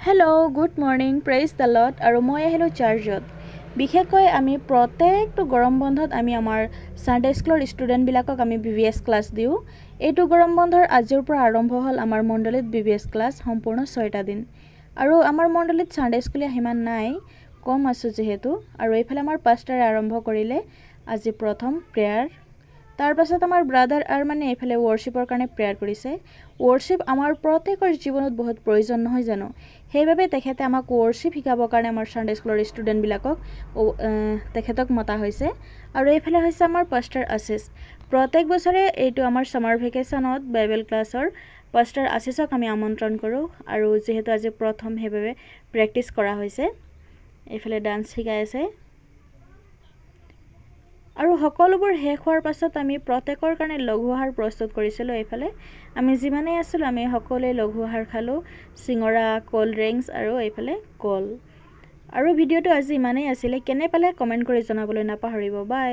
Hello' good morning praise the lord আৰু মই আহিলোঁ চাৰ্চত। বিশেষকৈ আমি প্ৰত্যেকটো গৰম বন্ধত আমি আমাৰ ছানডে স্কুলৰ ষ্টুডেণ্টবিলাকক আমি VBS ক্লাছ দিওঁ। এইটো গৰম বন্ধৰ আজিৰ পৰা আৰম্ভ হ'ল আমাৰ মণ্ডলীত VBS ক্লাছ সম্পূৰ্ণ 6টা দিন। আৰু আমাৰ মণ্ডলীত ছানডে স্কুলীয়া সিমান নাই, কম আছোঁ যিহেতু। আৰু এইফালে আমাৰ পাষ্টাৰে আৰম্ভ কৰিলে আজি প্ৰথম প্ৰেয়াৰ। তাৰ পাছত আমাৰ ব্ৰাদাৰ আৰু মানে এইফালে ৱৰ্শ্বিপৰ কাৰণে প্ৰেয়াৰ কৰিছে। ৱৰ্শ্বিপ আমাৰ প্ৰত্যেকৰ জীৱনত বহুত প্ৰয়োজন নহয় জানো? সেইবাবে তেখেতে আমাক ৱৰ্শ্বিপ শিকাবৰ কাৰণে আমাৰ ছানডে স্কুলৰ ষ্টুডেণ্টবিলাকক তেখেতক মতা হৈছে। আৰু এইফালে হৈছে আমাৰ পাষ্টাৰ আশিষ। প্ৰত্যেক বছৰে এইটো আমাৰ ছামাৰ ভেকেশ্যনত বাইবেল ক্লাছৰ পাষ্টাৰ আশিষক আমি আমন্ত্ৰণ কৰোঁ। আৰু যিহেতু আজি প্ৰথম সেইবাবে প্ৰেক্টিছ কৰা হৈছে। এইফালে ডান্স শিকাই আছে। আৰু সকলোবোৰ শেষ হোৱাৰ পাছত আমি প্ৰত্যেকৰ কাৰণে লঘু আহাৰ প্ৰস্তুত কৰিছিলোঁ। এইফালে আমি যিমানেই আছিলোঁ আমি সকলোৱে লঘু আহাৰ খালোঁ, চিঙৰা, ক'ল্ড ড্ৰিংকছ আৰু এইফালে কল। আৰু ভিডিঅ'টো আজি ইমানেই আছিলে। কেনে পালে কমেণ্ট কৰি জনাবলৈ নাপাহৰিব। বাই।